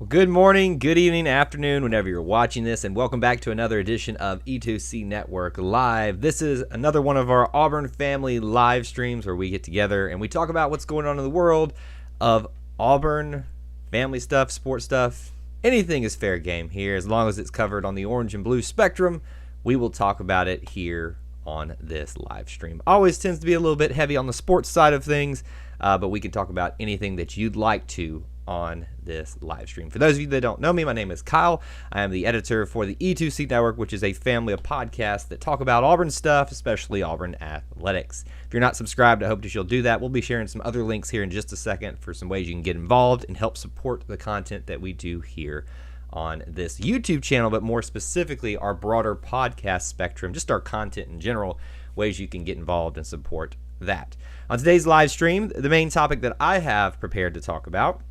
Well, good morning, good evening, afternoon, whenever you're watching this, and welcome back to another edition of E2C Network Live. This is another one of our Auburn Family live streams where we get together and we talk about what's going on in the world of Auburn family stuff, sports stuff. Anything is fair game here as long as it's covered on the orange and blue spectrum. We will talk about it here on this live stream. Always tends to be a little bit heavy on the sports side of things, but we can talk about anything that you'd like to on this live stream. For those of you that don't know me, my name is Kyle. I am the editor for the E2C Network, which is a family of podcasts that talk about Auburn stuff, especially Auburn athletics. If you're not subscribed, I hope that you'll do that. We'll be sharing some other links here in just a second for some ways you can get involved and help support the content that we do here on this YouTube channel, but more specifically our broader podcast spectrum, just our content in general, ways you can get involved and support that. On today's live stream, the main topic that I have prepared to talk about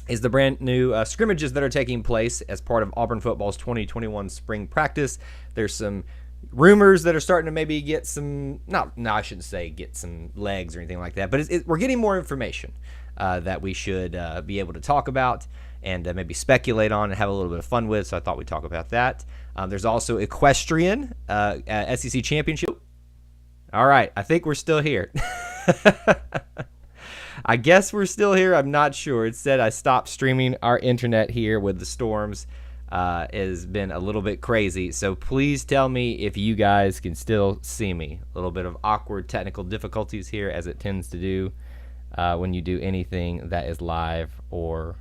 is the brand new scrimmages that are taking place as part of Auburn football's 2021 spring practice. There's some rumors that are starting to maybe get some, I shouldn't say get some legs or anything like that, but we're getting more information that we should be able to talk about and maybe speculate on and have a little bit of fun with, so I thought we'd talk about that. There's also equestrian SEC championship. All right, I think we're still here. I guess we're still here. I'm not sure. It said I stopped streaming. Our internet here with the storms has been a little bit crazy. So please tell me if you guys can still see me. A little bit of awkward technical difficulties here, as it tends to do when you do anything that is live or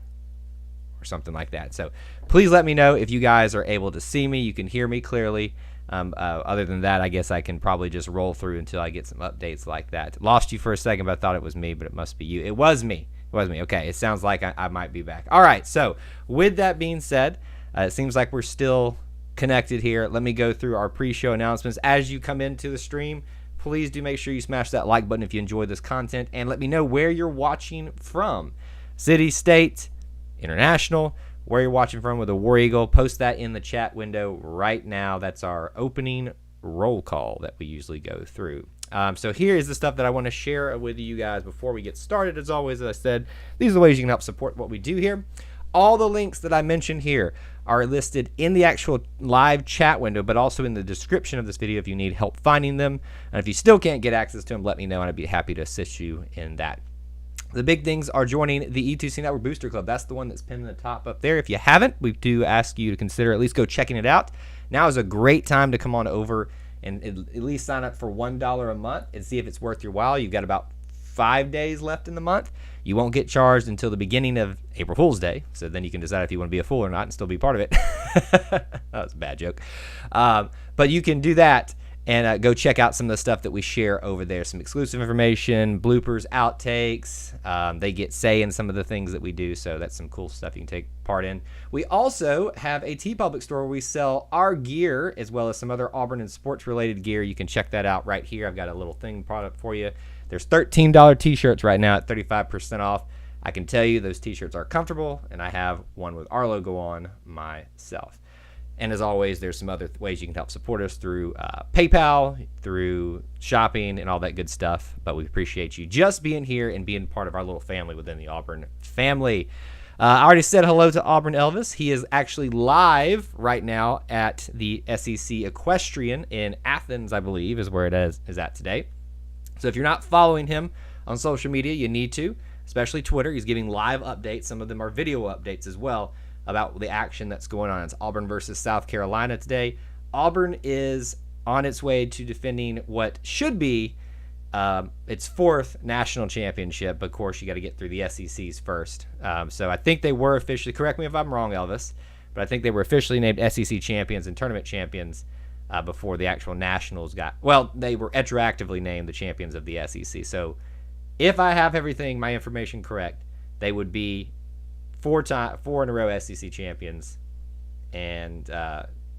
something like that. So please let me know if you guys are able to see me. You can hear me clearly. Other than that, I guess I can probably just roll through until I get some updates like that. Lost you for a second, but I thought it was me, but it must be you. It was me. It was me. Okay, it sounds like I might be back. All right, so with that being said, it seems like we're still connected here. Let me go through our pre-show announcements. As you come into the stream, please do make sure you smash that like button if you enjoy this content, and let me know where you're watching from. City, state, international, where you're watching from with a War Eagle. Post that in the chat window right now. That's our opening roll call that we usually go through. So here is the stuff that I want to share with you guys before we get started. As always, as I said, these are the ways you can help support what we do here. All the links that I mentioned here are listed in the actual live chat window, but also in the description of this video if you need help finding them. And if you still can't get access to them, let me know, and I'd be happy to assist you in that. The big things are joining the E2C Network Booster Club. That's the one that's pinned in the top up there. If you haven't, we do ask you to consider at least go checking it out. Now is a great time to come on over and at least sign up for $1 a month and see if it's worth your while. You've got about 5 days left in the month. You won't get charged until the beginning of April Fool's Day, so then you can decide if you want to be a fool or not and still be part of it. That was a bad joke. But you can do that. And go check out some of the stuff that we share over there. Some exclusive information, bloopers, outtakes. They get say in some of the things that we do, so that's some cool stuff you can take part in. We also have a TeePublic store where we sell our gear as well as some other Auburn and sports-related gear. You can check that out right here. I've got a little thing product for you. There's $13 T-shirts right now at 35% off. I can tell you those T-shirts are comfortable, and I have one with our logo on myself. And as always, there's some other ways you can help support us through PayPal, through shopping, and all that good stuff. But we appreciate you just being here and being part of our little family within the Auburn family. I already said hello to Auburn Elvis. He is actually live right now at the SEC Equestrian in Athens, I believe, is where it is at today. So if you're not following him on social media, you need to, especially Twitter. He's giving live updates. Some of them are video updates as well, about the action that's going on. It's Auburn versus South Carolina today. Auburn is on its way to defending what should be its fourth national championship. But of course, you got to get through the SECs first. So I think they were officially, correct me if I'm wrong, Elvis, but I think they were officially named SEC champions and tournament champions before the actual nationals they were retroactively named the champions of the SEC. So if I have everything, my information correct, they would be four in a row SEC champions and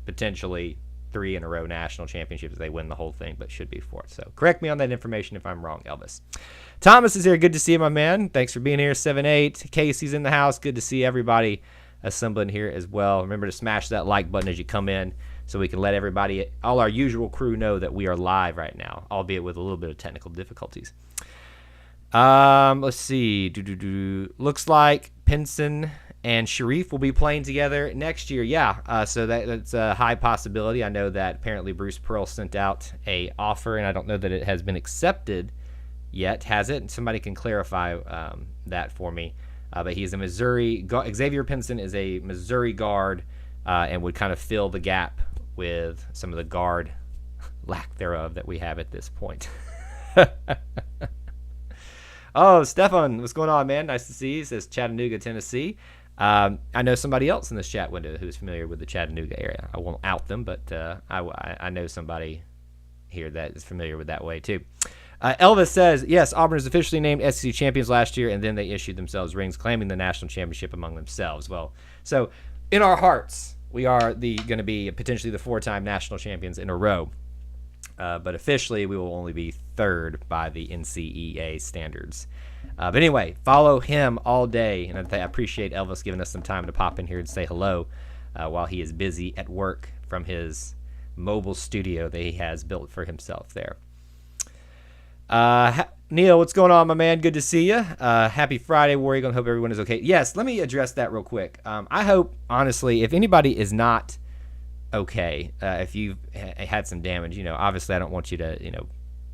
potentially 3 in a row national championships if they win the whole thing, but should be 4. So correct me on that information if I'm wrong, Elvis. Thomas is here. Good to see you, my man. Thanks for being here. 7-8. Casey's in the house. Good to see everybody assembling here as well. Remember to smash that like button as you come in so we can let everybody, all our usual crew, know that we are live right now, albeit with a little bit of technical difficulties. Let's see. Looks like Pinson and Sharif will be playing together next year. Yeah, so that's a high possibility. I know that apparently Bruce Pearl sent out a offer, and I don't know that it has been accepted yet. Has it? Somebody can clarify that for me. But he's a Missouri. Xavier Pinson is a Missouri guard and would kind of fill the gap with some of the guard lack thereof that we have at this point. Oh, Stefan, what's going on, man? Nice to see you. He says Chattanooga, Tennessee. I know somebody else in this chat window who's familiar with the Chattanooga area. I won't out them, but I know somebody here that is familiar with that way too. Elvis says, yes, Auburn is officially named SEC champions last year, and then they issued themselves rings claiming the national championship among themselves. Well, so in our hearts, we are going to be potentially the 4-time national champions in a row. But officially, we will only be third by the NCEA standards. But anyway, follow him all day. And I appreciate Elvis giving us some time to pop in here and say hello while he is busy at work from his mobile studio that he has built for himself there. Neil, what's going on, my man? Good to see you. Happy Friday, Warrior. I hope everyone is okay. Yes, let me address that real quick. I hope, honestly, if anybody is not okay, if you've had some damage, obviously I don't want you to,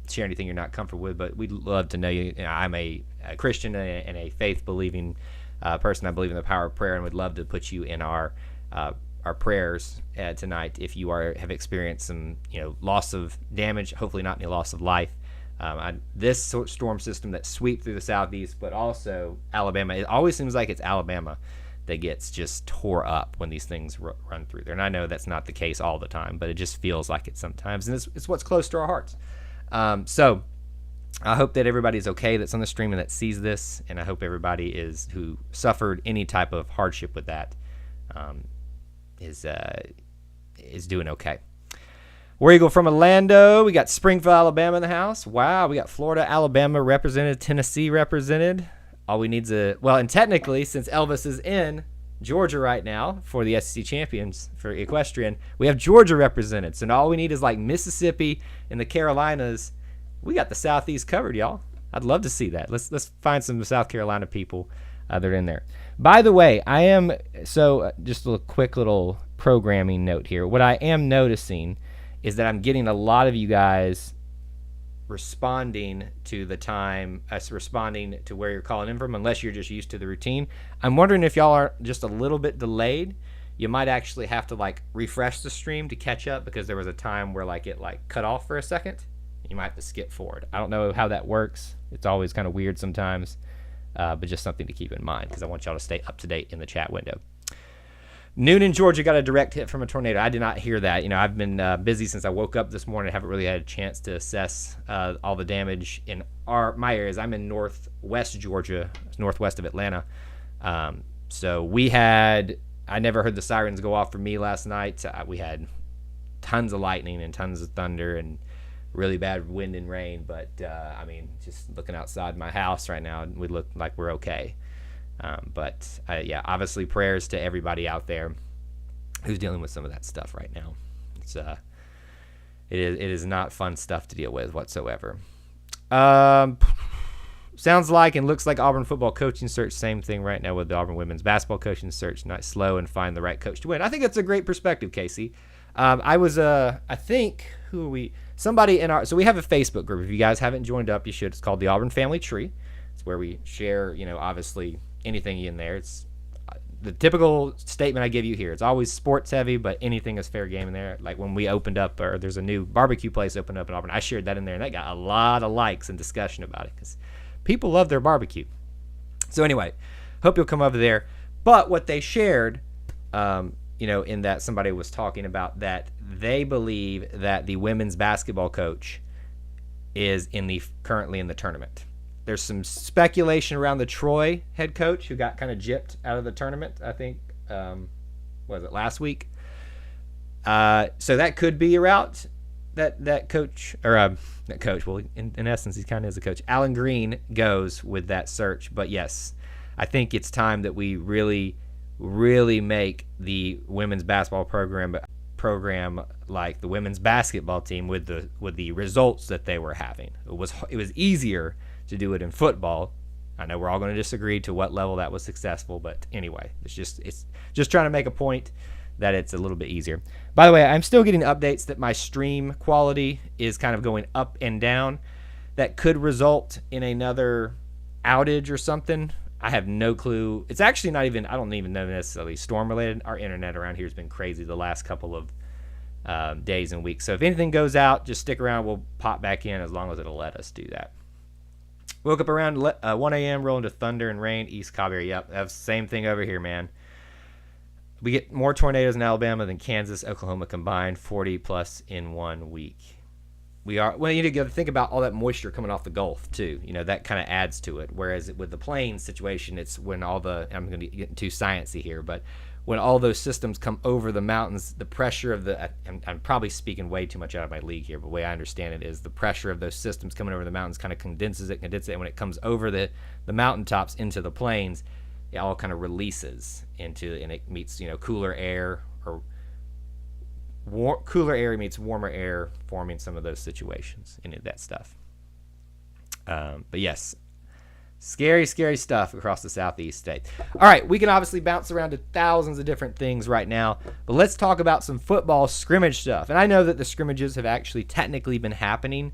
share anything you're not comfortable with, but we'd love to know you. I'm a Christian and a faith-believing person. I believe in the power of prayer and would love to put you in our prayers tonight if you have experienced some, loss of damage, hopefully not any loss of life. This storm system that sweeps through the southeast, but also Alabama, it always seems like it's Alabama that gets just tore up when these things run through there. And I know that's not the case all the time, but it just feels like it sometimes. And it's what's close to our hearts. So I hope that everybody's okay that's on the stream and that sees this. And I hope everybody who suffered any type of hardship with that is doing okay. War Eagle from Orlando. We got Springfield, Alabama in the house. Wow, we got Florida, Alabama represented, Tennessee represented. All we need is and technically, since Elvis is in Georgia right now for the SEC champions for equestrian, we have Georgia represented. So now all we need is like Mississippi and the Carolinas. We got the Southeast covered, y'all. I'd love to see that. Let's find some South Carolina people that are in there. By the way, just a quick little programming note here. What I am noticing is that I'm getting a lot of you guys responding to the time, responding to where you're calling in from, unless you're just used to the routine. I'm wondering if y'all are just a little bit delayed. You might actually have to refresh the stream to catch up because there was a time where it cut off for a second. You might have to skip forward. I don't know how that works. It's always kind of weird sometimes, but just something to keep in mind because I want y'all to stay up to date in the chat window. Noonan, Georgia got a direct hit from a tornado. I did not hear that. I've been busy since I woke up this morning. I haven't really had a chance to assess all the damage in my areas. I'm in northwest Georgia, northwest of Atlanta. So I never heard the sirens go off for me last night. We had tons of lightning and tons of thunder and really bad wind and rain. But, just looking outside my house right now, we look like we're okay. But obviously prayers to everybody out there who's dealing with some of that stuff right now. It is not fun stuff to deal with whatsoever. Sounds like and looks like Auburn football coaching search, same thing right now with the Auburn women's basketball coaching search, not slow and find the right coach to win. I think that's a great perspective, Casey. I think, who are we? Somebody so we have a Facebook group. If you guys haven't joined up, you should. It's called the Auburn Family Tree. It's where we share, obviously anything in there. It's the typical statement I give you here. It's always sports heavy, but anything is fair game in there. Like when we opened up, or there's a new barbecue place opened up in Auburn, I shared that in there, and that got a lot of likes and discussion about it because people love their barbecue. So anyway, hope you'll come over there. But what they shared, in that somebody was talking about that they believe that the women's basketball coach is currently in the tournament. There's some speculation around the Troy head coach who got kind of gypped out of the tournament, I think, was it last week? So that could be a route that coach, or that coach, well, in essence, he kind of is a coach. Alan Green goes with that search. But yes, I think it's time that we really, really make the women's basketball program like the women's basketball team with the results that they were having. It was easier to do it in football I know we're all going to disagree to what level that was successful, but anyway, it's just trying to make a point that it's a little bit easier. By the way, I'm still getting updates that my stream quality is kind of going up and down. That could result in another outage or something. I have no clue. It's actually not even, I don't even know necessarily storm related. Our internet around here has been crazy the last couple of days and weeks. So if anything goes out, just stick around. We'll pop back in as long as it'll let us do that. Woke up around 1 a.m. rolling to thunder and rain. East Cobb area. Yep, that's the same thing over here, man. We get more tornadoes in Alabama than Kansas, Oklahoma combined, 40 plus in 1 week. You need to think about all that moisture coming off the Gulf too. That kind of adds to it. Whereas with the plains situation, it's when I'm going to get too sciencey here, but when all those systems come over the mountains, the pressure of I'm probably speaking way too much out of my league here, but the way I understand it is the pressure of those systems coming over the mountains kind of condenses it, and when it comes over the mountaintops into the plains, it all kind of releases and it meets, cooler air or cooler air meets warmer air, forming some of those situations and that stuff. But yes, scary stuff across the southeast state. All right, we can obviously bounce around to thousands of different things right now, but let's talk about some football scrimmage stuff. And I know that the scrimmages have actually technically been happening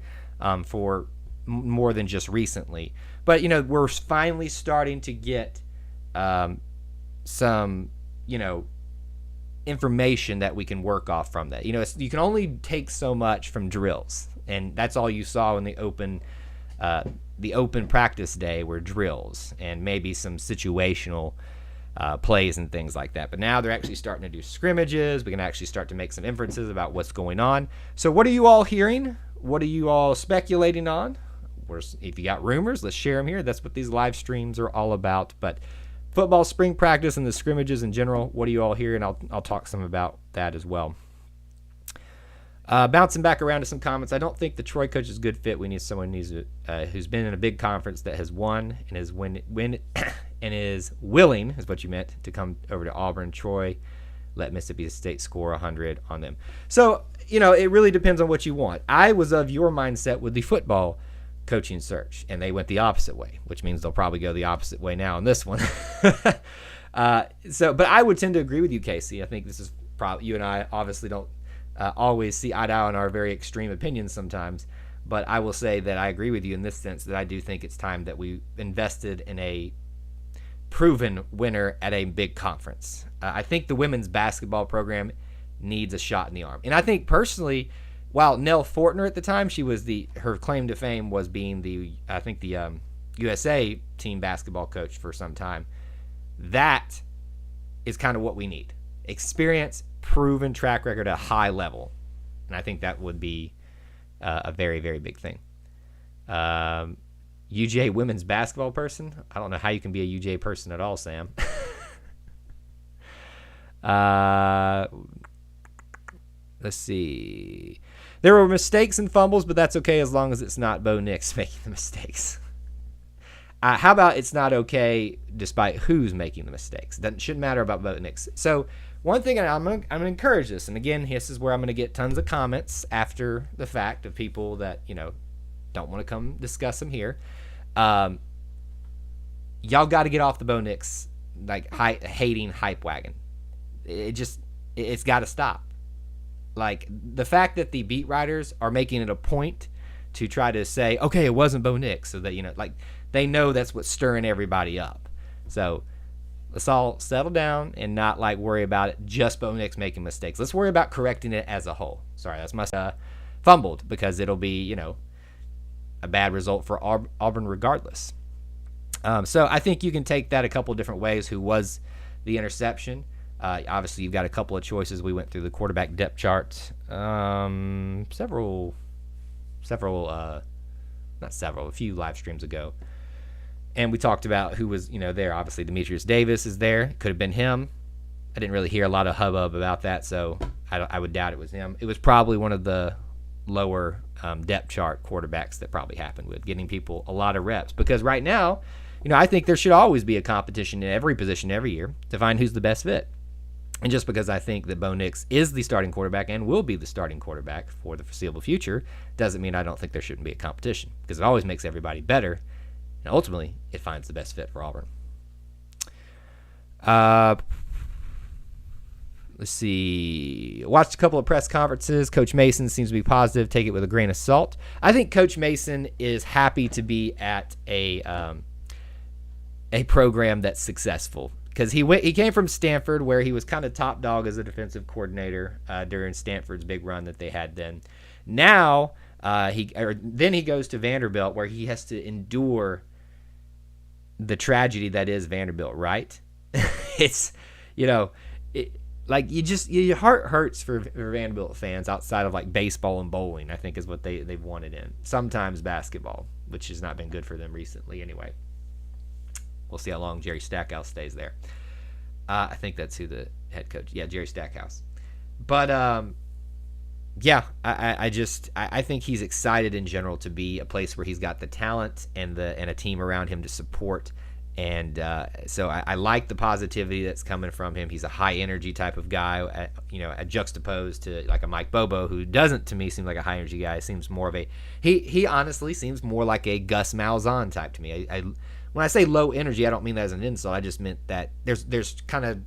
for more than just recently, but we're finally starting to get some information that we can work off from that. You can only take so much from drills, and that's all you saw in the open practice day were drills and maybe some situational plays and things like that. But now they're actually starting to do scrimmages. We can actually start to make some inferences about what's going on. So what are you all hearing? What are you all speculating on? If you got rumors, let's share them here. That's what these live streams are all about. But football spring practice and the scrimmages in general, what do you all hear? And I'll talk some about that as well. Bouncing back around to some comments, I don't think the Troy coach is a good fit. We need someone who's been in a big conference that has won and is and is willing, is what you meant, to come over to Auburn. Troy let Mississippi State score 100 on them. So, it really depends on what you want. I was of your mindset with the football coaching search, and they went the opposite way, which means they'll probably go the opposite way now in this one. But I would tend to agree with you, Casey. I think this is probably, you and I obviously don't always see eye to eye on our very extreme opinions sometimes, but I will say that I agree with you in this sense that I do think it's time that we invested in a proven winner at a big conference. I think the women's basketball program needs a shot in the arm, and I think personally, while Nell Fortner at the time, her claim to fame was being the USA team basketball coach for some time. That is kind of what we need. Experience, proven track record at a high level. And I think that would be a very, very big thing. UJ women's basketball person? I don't know how you can be a UJ person at all, Sam. Let's see. There were mistakes and fumbles, but that's okay as long as it's not Bo Nix making the mistakes. How about it's not okay despite who's making the mistakes? That shouldn't matter about Bo Nix. So one thing I'm going to encourage this, and again, this is where I'm going to get tons of comments after the fact of people that, don't want to come discuss them here. Y'all got to get off the Bo Nix hating hype wagon. It's got to stop. Like, the fact that the beat writers are making it a point to try to say, okay, it wasn't Bo Nix, so that, they know that's what's stirring everybody up. So let's all settle down and not, worry about it, just Bo Nix making mistakes. Let's worry about correcting it as a whole. Sorry, that's my fumbled, because it'll be, a bad result for Auburn regardless. So I think you can take that a couple different ways. Who was the interception? Obviously, you've got a couple of choices. We went through the quarterback depth chart, a few live streams ago. And we talked about who was, there. Obviously, Demetrius Davis is there. Could have been him. I didn't really hear a lot of hubbub about that, so I would doubt it was him. It was probably one of the lower depth chart quarterbacks that probably happened with getting people a lot of reps. Because right now, I think there should always be a competition in every position every year to find who's the best fit. And just because I think that Bo Nix is the starting quarterback and will be the starting quarterback for the foreseeable future doesn't mean I don't think there shouldn't be a competition, because it always makes everybody better And ultimately, it finds the best fit for Auburn. Let's see. Watched a couple of press conferences. Coach Mason seems to be positive. Take it with a grain of salt. I think Coach Mason is happy to be at a program that's successful, because he came from Stanford, where he was kind of top dog as a defensive coordinator during Stanford's big run that they had then. Now then he goes to Vanderbilt, where he has to endure the tragedy that is Vanderbilt, right? It's, your heart hurts for Vanderbilt fans outside of like baseball and bowling, I think is what they've wanted in. Sometimes basketball, which has not been good for them recently anyway. We'll see how long Jerry Stackhouse stays there. I think that's who the head coach. Yeah, Jerry Stackhouse. But I think he's excited in general to be a place where he's got the talent and a team around him to support. And so I like the positivity that's coming from him. He's a high energy type of guy, juxtaposed to like a Mike Bobo, who doesn't to me seem like a high energy guy. Seems more of he honestly seems more like a Gus Malzahn type to me. When I say low energy, I don't mean that as an insult. I just meant that there's kind of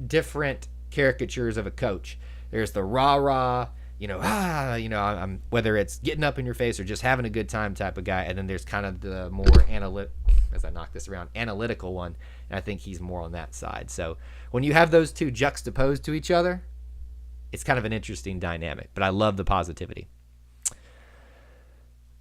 different caricatures of a coach. There's the rah-rah, I'm whether it's getting up in your face or just having a good time type of guy, and then there's kind of the more analytical one, and I think he's more on that side. So when you have those two juxtaposed to each other, it's kind of an interesting dynamic, but I love the positivity.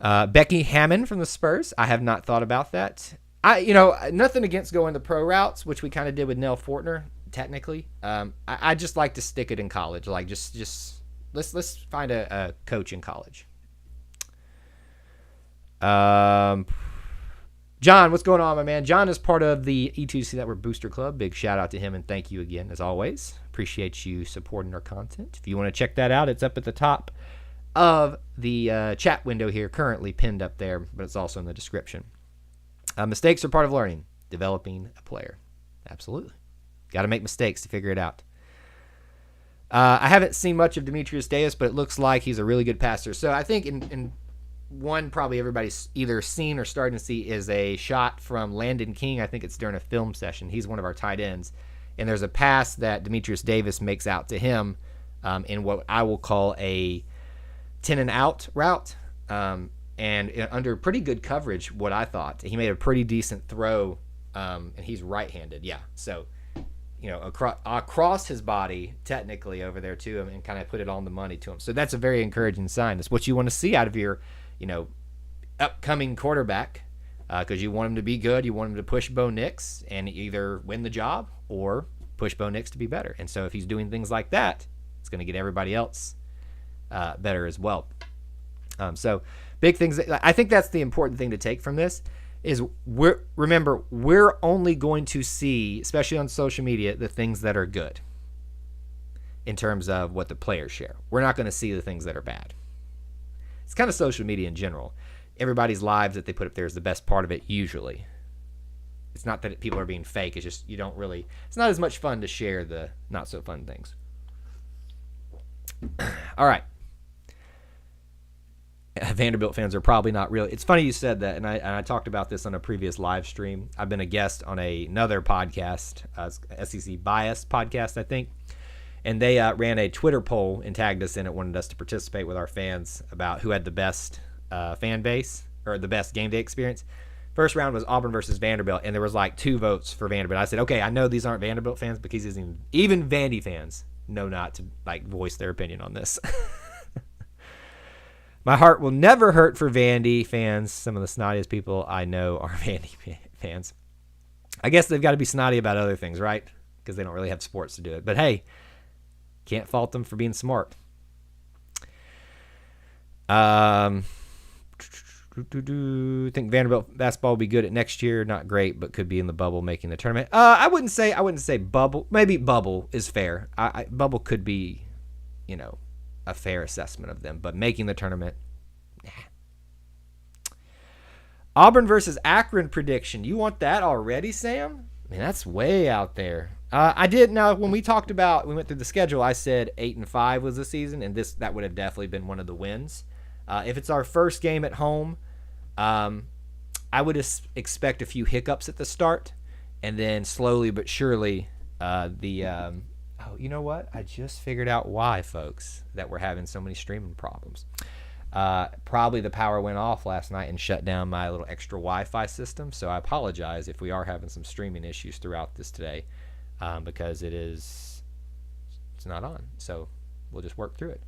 Becky Hammon from the Spurs. I have not thought about that. Nothing against going the pro routes, which we kind of did with Nell Fortner, technically. I just like to stick it in college. Like, just let's find a coach in college. John, what's going on, my man? John is part of the E2C Network Booster Club. Big shout out to him, and thank you again, as always. Appreciate you supporting our content. If you want to check that out, it's up at the top of the chat window here, currently pinned up there, but it's also in the description. Mistakes are part of learning, developing a player. Absolutely. Got to make mistakes to figure it out. I haven't seen much of Demetrius Deus, but it looks like he's a really good passer. So I think in one probably everybody's either seen or starting to see is a shot from Landon King. I think it's during a film session. He's one of our tight ends. And there's a pass that Demetrius Davis makes out to him in what I will call a 10 and out route. And under pretty good coverage, what I thought. He made a pretty decent throw, and he's right-handed. Yeah, so, across his body, technically, over there to him, and kind of put it on the money to him. So that's a very encouraging sign. That's what you want to see out of your, upcoming quarterback, because you want him to be good. You want him to push Bo Nix and either win the job or push Bo Nix to be better. And so if he's doing things like that, it's going to get everybody else better as well. So big things. I think that's the important thing to take from this is we're only going to see, especially on social media, the things that are good in terms of what the players share. We're not going to see the things that are bad. It's kind of social media in general. Everybody's lives that they put up there is the best part of it usually. It's not that people are being fake. It's just it's not as much fun to share the not so fun things. All right. Vanderbilt fans are probably not real. It's funny you said that, and I talked about this on a previous live stream. I've been a guest on another podcast, SEC Bias podcast, I think, and they ran a Twitter poll and tagged us in it, wanted us to participate with our fans about who had the best fan base or the best game day experience. First round was Auburn versus Vanderbilt, and there was like 2 votes for Vanderbilt. I said, okay, I know these aren't Vanderbilt fans because even Vandy fans know not to voice their opinion on this. My heart will never hurt for Vandy fans. Some of the snottiest people I know are Vandy fans. I guess they've got to be snotty about other things, right? Because they don't really have sports to do it. But hey, can't fault them for being smart. Think Vanderbilt basketball will be good at next year. Not great, but could be in the bubble making the tournament. I wouldn't say bubble. Maybe bubble is fair. Bubble could be, a fair assessment of them, but making the tournament, nah. Auburn versus Akron prediction. You want that already, Sam? I mean, that's way out there. I did. Now, when we went through the schedule, I said 8-5 was the season, and that would have definitely been one of the wins. If it's our first game at home, I I would expect a few hiccups at the start, and then slowly but surely, you know what? I just figured out why, folks, that we're having so many streaming problems. Probably the power went off last night and shut down my little extra Wi-Fi system. So I apologize if we are having some streaming issues throughout this today, because it's not on. So we'll just work through it.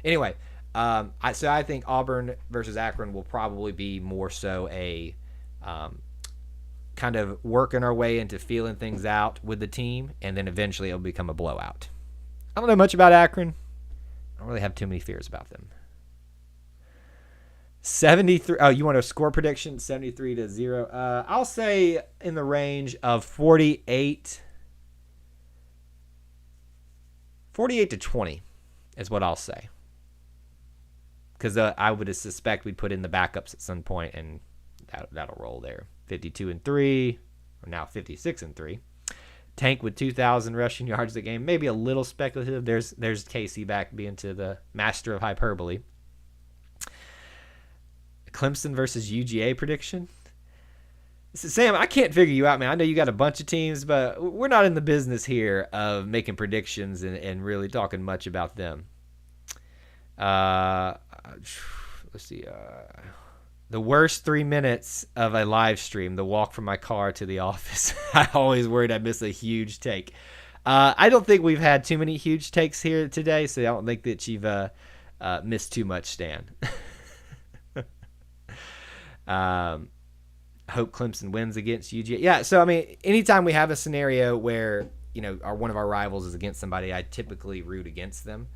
Anyway, I think Auburn versus Akron will probably be more so a kind of working our way into feeling things out with the team, and then eventually it'll become a blowout. I don't know much about Akron. I don't really have too many fears about them. 73. Oh, you want a score prediction? 73-0. I'll say in the range of 48 to 20 is what I'll say. Because I would suspect we'd put in the backups at some point, and that'll roll there. 52-3, or now 56-3. Tank with 2,000 rushing yards a game. Maybe a little speculative. There's Casey back being to the master of hyperbole. Clemson versus UGA prediction. Sam, I can't figure you out, man. I know you got a bunch of teams, but we're not in the business here of making predictions and really talking much about them. Let's see. The worst 3 minutes of a live stream, the walk from my car to the office. I always worried I'd miss a huge take. I don't think we've had too many huge takes here today, so I don't think that you've missed too much, Stan. Hope Clemson wins against UGA. Yeah, so, I mean, anytime we have a scenario where, one of our rivals is against somebody, I typically root against them.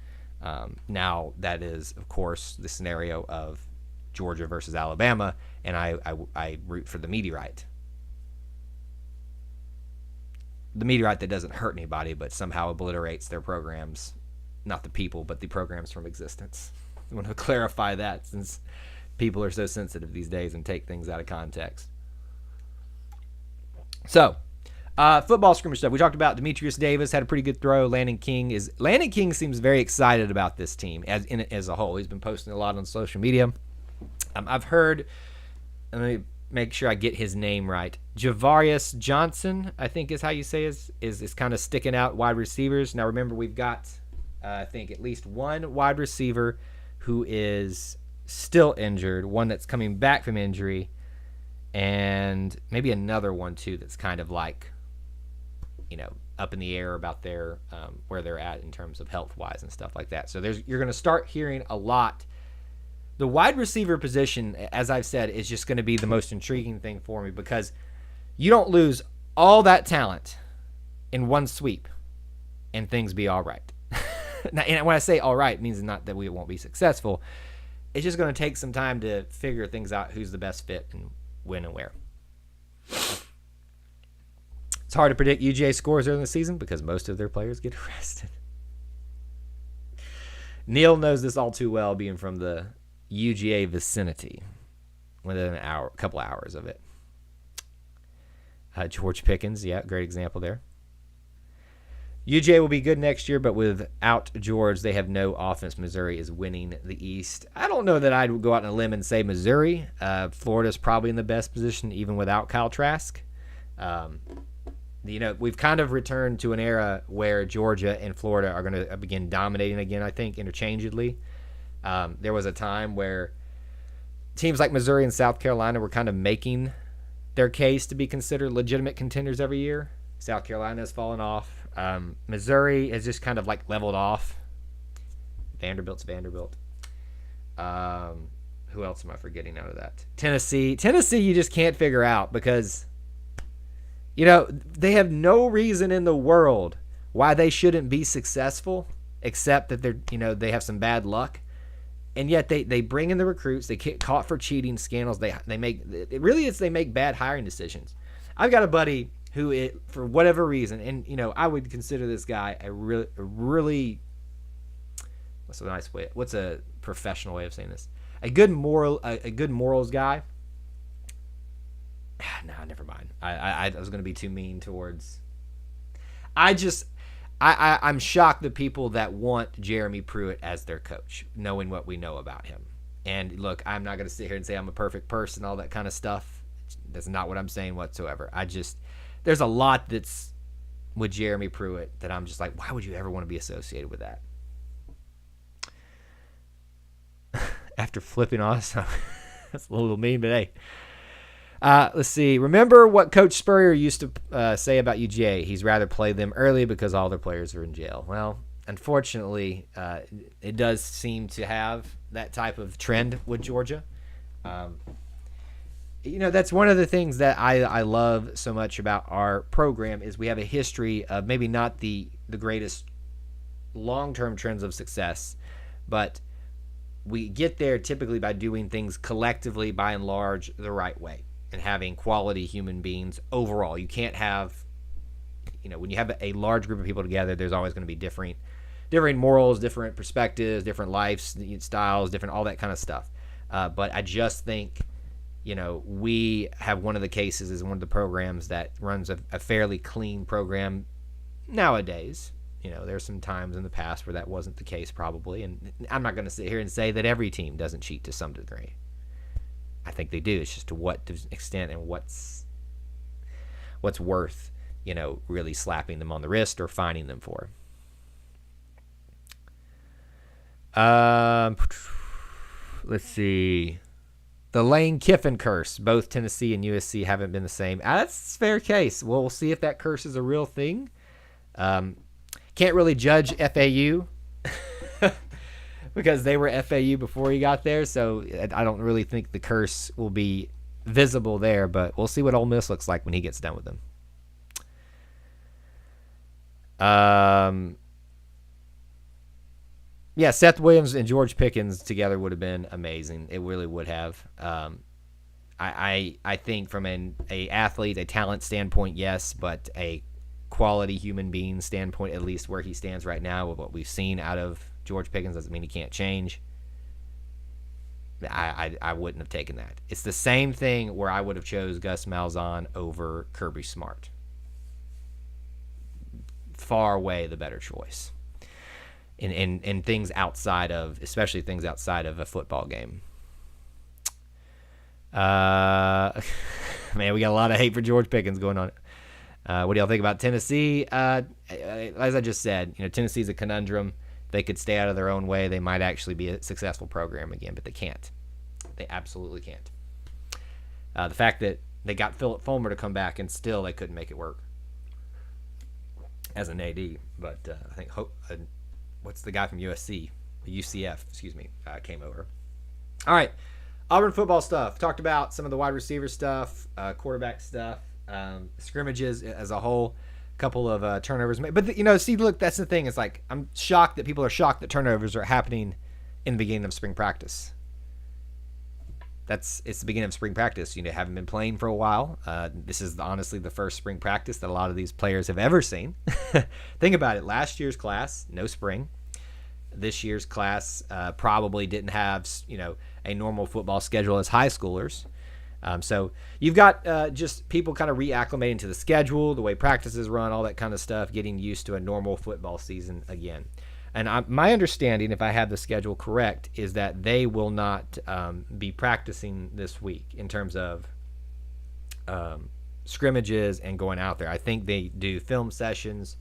Now, that is, of course, the scenario of Georgia versus Alabama, and I root for the meteorite. The meteorite that doesn't hurt anybody, but somehow obliterates their programs. Not the people, but the programs from existence. I want to clarify that, since people are so sensitive these days and take things out of context. So, football scrimmage stuff. We talked about Demetrius Davis had a pretty good throw. Landon King seems very excited about this team as a whole. He's been posting a lot on social media. I've heard, let me make sure I get his name right. Javarius Johnson, I think is how you say is kind of sticking out wide receivers. Now remember, we've got I think at least one wide receiver who is still injured, one that's coming back from injury, and maybe another one too that's kind of like, up in the air about their where they're at in terms of health wise and stuff like that. So you're going to start hearing a lot. The wide receiver position, as I've said, is just going to be the most intriguing thing for me, because you don't lose all that talent in one sweep and things be all right. Now, and when I say all right, it means not that we won't be successful. It's just going to take some time to figure things out, who's the best fit and when and where. It's hard to predict UGA scores early in the season because most of their players get arrested. Neil knows this all too well, being from the UGA vicinity within a couple hours of it. George Pickens, yeah, great example there. UGA will be good next year, but without George, they have no offense. Missouri is winning the East. I don't know that I'd go out on a limb and say Missouri. Florida's probably in the best position, even without Kyle Trask. We've kind of returned to an era where Georgia and Florida are going to begin dominating again, I think, interchangeably. There was a time where teams like Missouri and South Carolina were kind of making their case to be considered legitimate contenders every year. South Carolina has fallen off. Missouri has just kind of like leveled off. Vanderbilt's Vanderbilt. Who else am I forgetting out of that? Tennessee, you just can't figure out because, they have no reason in the world why they shouldn't be successful, except that they have some bad luck. And yet they bring in the recruits. They get caught for cheating scandals. They make bad hiring decisions. I've got a buddy who, for whatever reason, and I would consider this guy a really what's a professional way of saying this? A good morals guy. No, never mind. I was going to be too mean towards. I'm shocked the people that want Jeremy Pruitt as their coach, knowing what we know about him. And look, I'm not going to sit here and say I'm a perfect person, all that kind of stuff. That's not what I'm saying whatsoever. There's a lot that's with Jeremy Pruitt that I'm just like, why would you ever want to be associated with that? After flipping us, that's a little mean, but hey. Let's see. Remember what Coach Spurrier used to say about UGA? He's rather play them early because all their players are in jail. Well, unfortunately, it does seem to have that type of trend with Georgia. That's one of the things that I love so much about our program is we have a history of maybe not the greatest long-term trends of success, but we get there typically by doing things collectively, by and large, the right way and having quality human beings overall. You can't have, when you have a large group of people together, there's always going to be different morals, different perspectives, different lifestyles, different all that kind of stuff. But I just think, we have one of the cases is one of the programs that runs a fairly clean program nowadays. There's some times in the past where that wasn't the case probably. And I'm not going to sit here and say that every team doesn't cheat to some degree. I think they do. It's just to what extent and what's worth, really slapping them on the wrist or fining them for. Let's see. The Lane Kiffin curse. Both Tennessee and USC haven't been the same. That's a fair case. We'll see if that curse is a real thing. Can't really judge FAU because they were FAU before he got there, so I don't really think the curse will be visible there, but we'll see what Ole Miss looks like when he gets done with them. Yeah, Seth Williams and George Pickens together would have been amazing. It really would have. I think from an athlete, a talent standpoint, yes, but a quality human being standpoint, at least where he stands right now with what we've seen out of George Pickens, doesn't mean he can't change. I wouldn't have taken that. It's the same thing where I would have chose Gus Malzahn over Kirby Smart. Far away the better choice. In things outside of, especially things outside of a football game. Man, we got a lot of hate for George Pickens going on. What do y'all think about Tennessee? As I just said, Tennessee's a conundrum. They could stay out of their own way. They might actually be a successful program again, but they can't. They absolutely can't. The fact that they got Philip Fulmer to come back and still they couldn't make it work as an AD. But I think what's the guy from UCF, came over. All right, Auburn football stuff. Talked about some of the wide receiver stuff, quarterback stuff, scrimmages as a whole. A couple of turnovers. But, look, that's the thing. It's like I'm shocked that people are shocked that turnovers are happening in the beginning of spring practice. It's the beginning of spring practice. Haven't been playing for a while. This is honestly the first spring practice that a lot of these players have ever seen. Think about it. Last year's class, no spring. This year's class probably didn't have, a normal football schedule as high schoolers. So you've got just people kind of reacclimating to the schedule, the way practices run, all that kind of stuff, getting used to a normal football season again. And my understanding, if I have the schedule correct, is that they will not be practicing this week in terms of scrimmages and going out there. I think they do film sessions,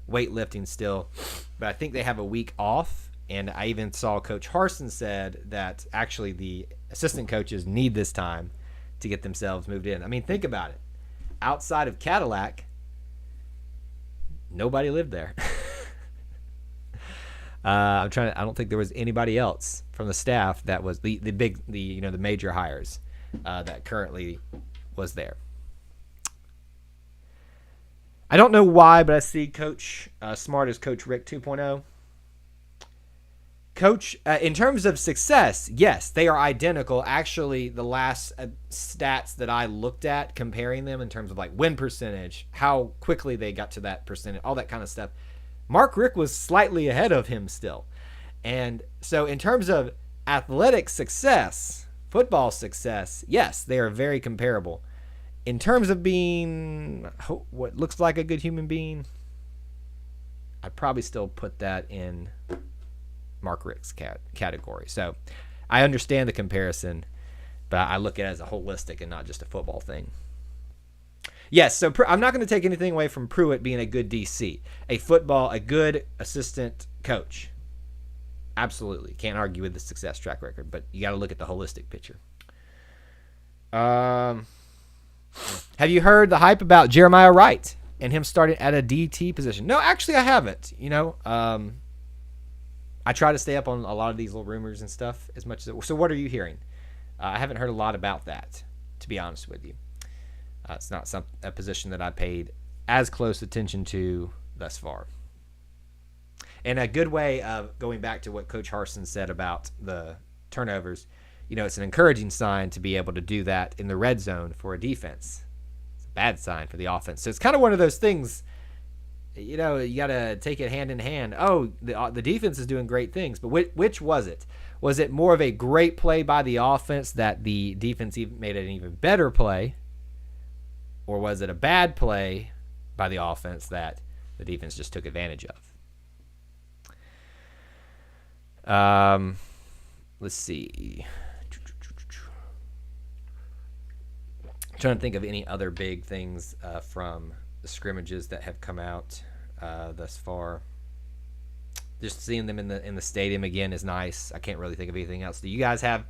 weightlifting still, but I think they have a week off. And I even saw Coach Harsin said that actually the assistant coaches need this time to get themselves moved in. I mean, think about it. Outside of Cadillac, nobody lived there. I don't think there was anybody else from the staff that was the major hires that currently was there. I don't know why, but I see Coach Smart as Coach Rick 2.0. Coach, in terms of success, yes, they are identical. Actually, the last stats that I looked at, comparing them in terms of like win percentage, how quickly they got to that percentage, all that kind of stuff, Mark Richt was slightly ahead of him still. And so in terms of athletic success, football success, yes, they are very comparable. In terms of being what looks like a good human being, I'd probably still put that in Mark Richt's category. So I understand the comparison, But I look at it as a holistic and not just a football thing. Yes, so I'm not going to take anything away from Pruitt being a good DC. A good assistant coach. Absolutely. Can't argue with the success track record, but you got to look at the holistic picture. Have you heard the hype about Jeremiah Wright and him starting at a DT position? No, actually I haven't. I try to stay up on a lot of these little rumors and stuff as much as so what are you hearing? I haven't heard a lot about that, to be honest with you. It's not a position that I paid as close attention to thus far. And a good way of going back to what Coach Harsin said about the turnovers, it's an encouraging sign to be able to do that in the red zone for a defense. It's a bad sign for the offense. So it's kind of one of those things, you got to take it hand in hand. Oh, the defense is doing great things, but which was it? Was it more of a great play by the offense that the defense even made an even better play? Or was it a bad play by the offense that the defense just took advantage of? Let's see. I'm trying to think of any other big things from the scrimmages that have come out thus far. Just seeing them in the stadium again is nice. I can't really think of anything else. Do you guys have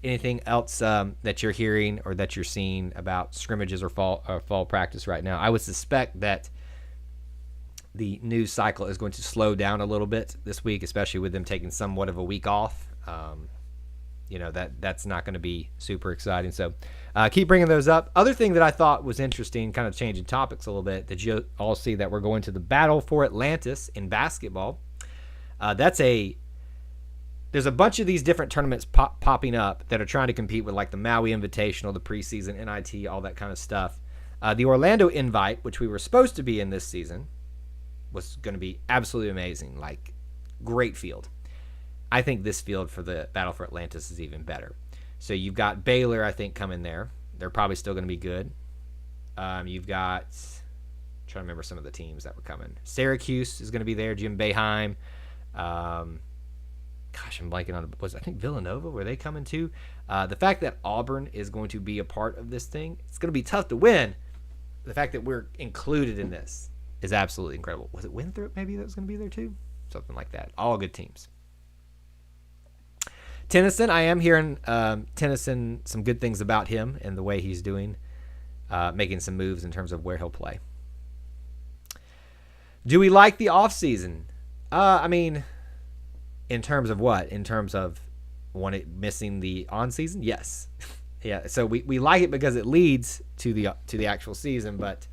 anything else that you're hearing or that you're seeing about scrimmages or fall practice right now? I would suspect that the news cycle is going to slow down a little bit this week, especially with them taking somewhat of a week off. That's not going to be super exciting. So keep bringing those up. Other thing that I thought was interesting, kind of changing topics a little bit, that you all see that we're going to the Battle for Atlantis in basketball. There's a bunch of these different tournaments popping up that are trying to compete with like the Maui Invitational, the preseason, NIT, all that kind of stuff. The Orlando Invite, which we were supposed to be in this season, was going to be absolutely amazing. Like, great field. I think this field for the Battle for Atlantis is even better. So you've got Baylor, I think, coming there. They're probably still going to be good. You've got, I'm trying to remember some of the teams that were coming. Syracuse is going to be there. Jim Boeheim. I'm blanking on I think Villanova, were they coming too? The fact that Auburn is going to be a part of this thing, it's going to be tough to win. The fact that we're included in this is absolutely incredible. Was it Winthrop maybe that was going to be there too? Something like that. All good teams. Tennyson, I am hearing Tennyson, some good things about him and the way he's doing, making some moves in terms of where he'll play. Do we like the offseason? In terms of what? In terms of missing the on-season? Yes. Yeah, so we like it because it leads to the actual season, but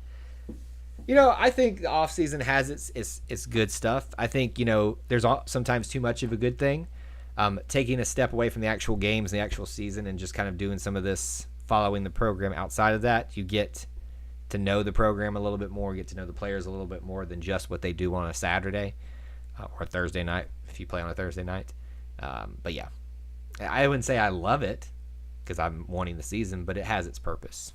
I think the off-season has its good stuff. I think, there's sometimes too much of a good thing. Taking a step away from the actual games, the actual season, and just kind of doing some of this, following the program outside of that, you get to know the program a little bit more, get to know the players a little bit more than just what they do on a Saturday or Thursday night, if you play on a Thursday night. But yeah, I wouldn't say I love it because I'm wanting the season, but it has its purpose.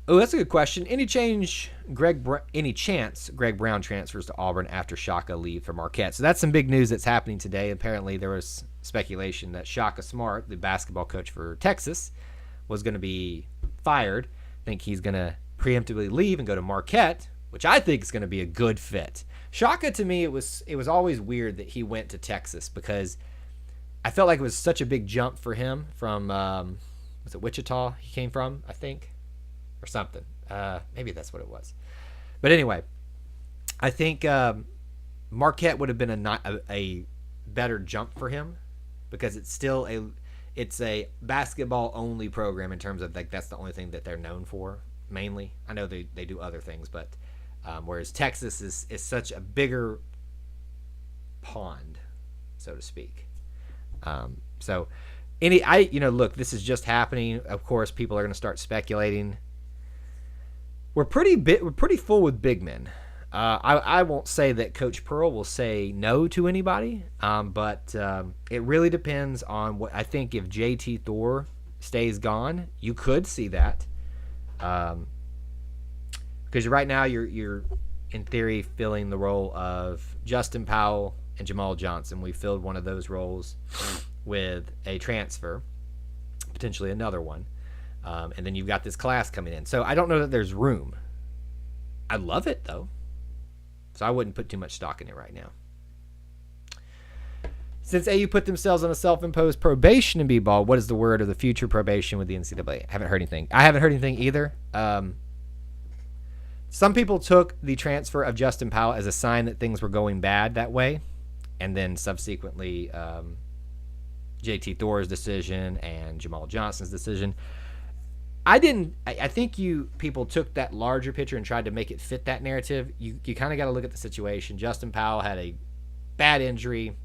Oh, that's a good question. Any chance Greg Brown transfers to Auburn after Shaka leave for Marquette? So that's some big news that's happening today. Apparently there was speculation that Shaka Smart, the basketball coach for Texas, was going to be fired. I think he's going to preemptively leave and go to Marquette, which I think is going to be a good fit. Shaka, to me, it was always weird that he went to Texas because I felt like it was such a big jump for him from, was it Wichita he came from, I think? Or something. Maybe that's what it was. But anyway, I think Marquette would have been a better jump for him because it's still a basketball only program in terms of like that's the only thing that they're known for mainly. I know they do other things, but whereas Texas is such a bigger pond, so to speak. Look, this is just happening. Of course, people are going to start speculating. We're pretty full with big men. I won't say that Coach Pearl will say no to anybody, but it really depends on what I think. If JT Thor stays gone, you could see that, because right now you're in theory filling the role of Justin Powell and Jamal Johnson. We filled one of those roles with a transfer, potentially another one. And then you've got this class coming in. So I don't know that there's room. I love it, though. So I wouldn't put too much stock in it right now. Since AU put themselves on a self-imposed probation in b-ball, what is the word of the future probation with the NCAA? I haven't heard anything. I haven't heard anything either. Some people took the transfer of Justin Powell as a sign that things were going bad that way. And then subsequently, JT Thor's decision and Jamal Johnson's decision. I think you people took that larger picture and tried to make it fit that narrative. You kind of got to look at the situation. Justin Powell had a bad injury.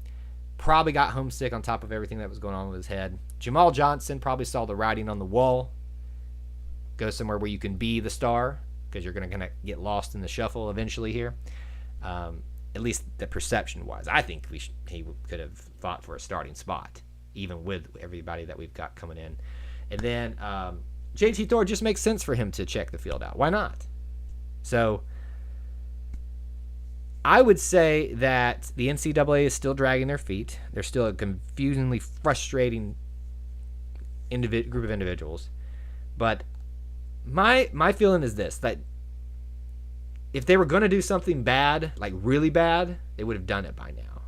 Probably got homesick on top of everything that was going on with his head. Jamal Johnson probably saw the writing on the wall. Go somewhere where you can be the star, because you're going to get lost in the shuffle eventually here. At least the perception-wise. I think he could have fought for a starting spot, even with everybody that we've got coming in. And then JT Thor, just makes sense for him to check the field out. Why not? So I would say that the NCAA is still dragging their feet. They're still a confusingly frustrating group of individuals. But my feeling is this, that if they were going to do something bad, like really bad, they would have done it by now.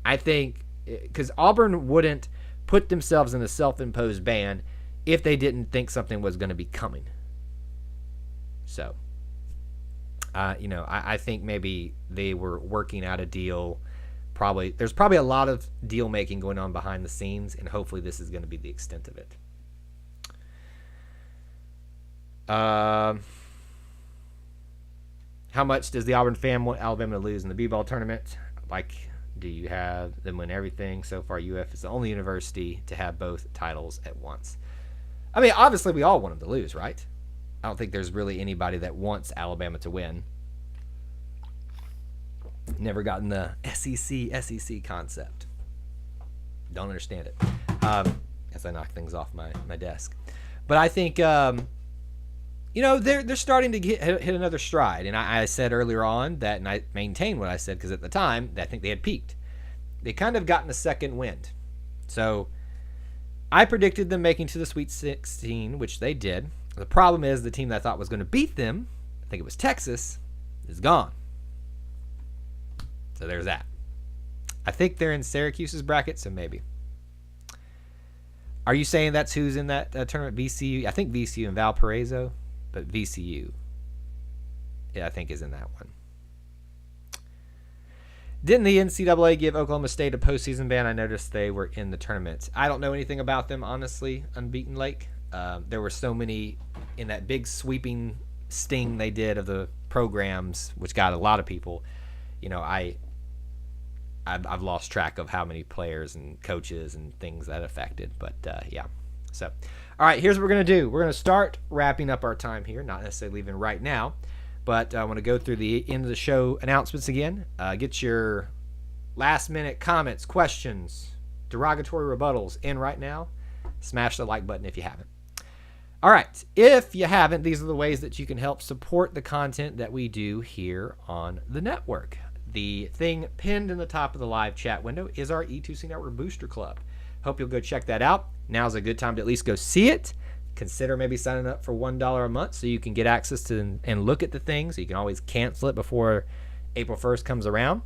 I think, because Auburn wouldn't put themselves in a self-imposed ban if they didn't think something was going to be coming. So I think maybe they were working out a deal. There's probably a lot of deal making going on behind the scenes, and hopefully this is going to be the extent of it. How much does the Auburn family want Alabama to lose in the b-ball tournament? Do you have them win everything? So far, UF is the only university to have both titles at once. I mean, obviously, we all want them to lose, right? I don't think there's really anybody that wants Alabama to win. Never gotten the SEC concept. Don't understand it. As I knock things off my desk. But I think, they're starting to hit another stride. And I said earlier on that, and I maintain what I said, because at the time, I think they had peaked. They kind of gotten a second wind. So I predicted them making to the Sweet 16, which they did. The problem is the team that I thought was going to beat them, I think it was Texas, is gone. So there's that. I think they're in Syracuse's bracket, so maybe. Are you saying that's who's in that tournament? VCU? I think VCU and Valparaiso, but VCU, I think, is in that one. Didn't the NCAA give Oklahoma State a postseason ban? I noticed they were in the tournament. I don't know anything about them, honestly, Unbeaten Lake. There were so many in that big sweeping sting they did of the programs, which got a lot of people. I've lost track of how many players and coaches and things that affected. But, yeah. So, all right, here's what we're going to do. We're going to start wrapping up our time here, not necessarily leaving right now. But I want to go through the end of the show announcements again. Get your last-minute comments, questions, derogatory rebuttals in right now. Smash the like button if you haven't. All right, if you haven't, these are the ways that you can help support the content that we do here on the network. The thing pinned in the top of the live chat window is our E2C Network Booster Club. Hope you'll go check that out. Now's a good time to at least go see it. Consider maybe signing up for $1 a month so you can get access to and look at the things. You can always cancel it before April 1st comes around.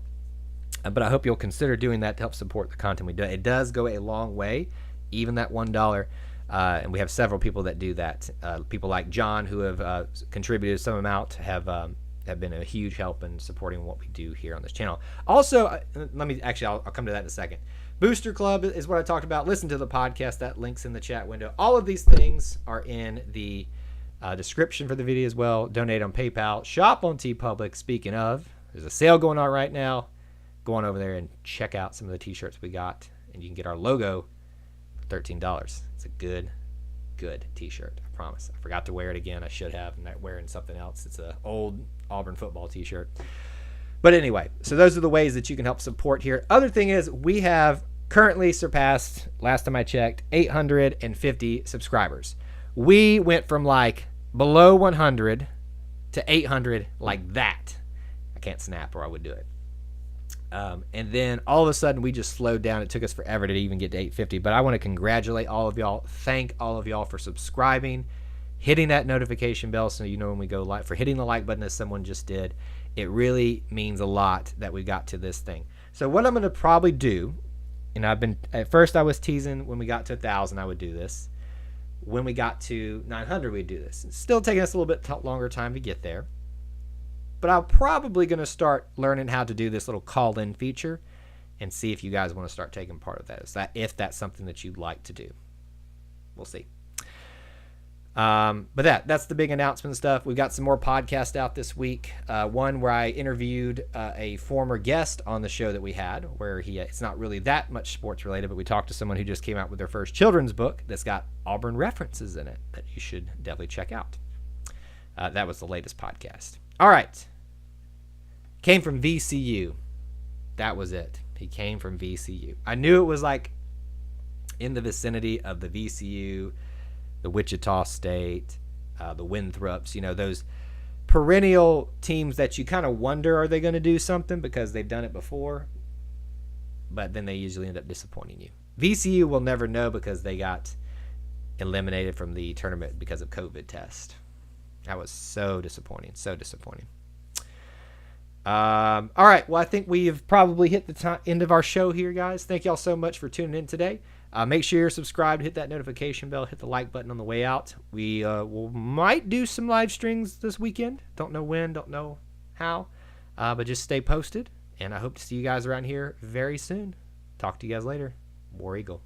But I hope you'll consider doing that to help support the content we do. It does go a long way, even that $1. And we have several people that do that. People like John, who have contributed some amount, have been a huge help in supporting what we do here on this channel. Also, I'll come to that in a second. Booster Club is what I talked about. Listen to the podcast. That link's in the chat window. All of these things are in the description for the video as well. Donate on PayPal. Shop on TeePublic. Speaking of, there's a sale going on right now. Go on over there and check out some of the t-shirts we got. And you can get our logo for $13. It's a good t-shirt. I promise. I forgot to wear it again. I should have. I'm not wearing something else. It's an old Auburn football t-shirt. But anyway, so those are the ways that you can help support here. Other thing is, we have currently surpassed, last time I checked, 850 subscribers. We went from below 100 to 800 like that. I can't snap or I would do it. And then all of a sudden we just slowed down. It took us forever to even get to 850. But I want to congratulate all of y'all. Thank all of y'all for subscribing, hitting that notification bell so you know when we go live, for hitting the like button as someone just did. It really means a lot that we got to this thing. So what I'm going to probably do, and at first I was teasing when we got to 1,000 I would do this. When we got to 900 we'd do this. It's still taking us a little bit longer time to get there. But I'm probably going to start learning how to do this little call-in feature and see if you guys want to start taking part of that. If that's something that you'd like to do. We'll see. But that's the big announcement stuff. We've got some more podcasts out this week. One where I interviewed a former guest on the show that we had, where it's not really that much sports related, but we talked to someone who just came out with their first children's book that's got Auburn references in it that you should definitely check out. That was the latest podcast. All right. Came from VCU. That was it. He came from VCU. I knew it was like in the vicinity of the VCU, the Wichita State, the Winthrops, those perennial teams that you kind of wonder, are they going to do something because they've done it before? But then they usually end up disappointing you. VCU will never know because they got eliminated from the tournament because of COVID test. That was so disappointing. So disappointing. All right. Well, I think we have probably hit the end of our show here, guys. Thank y'all so much for tuning in today. Make sure you're subscribed, hit that notification bell, hit the like button on the way out. We might do some live streams this weekend. Don't know when, don't know how, but just stay posted. And I hope to see you guys around here very soon. Talk to you guys later. War Eagle.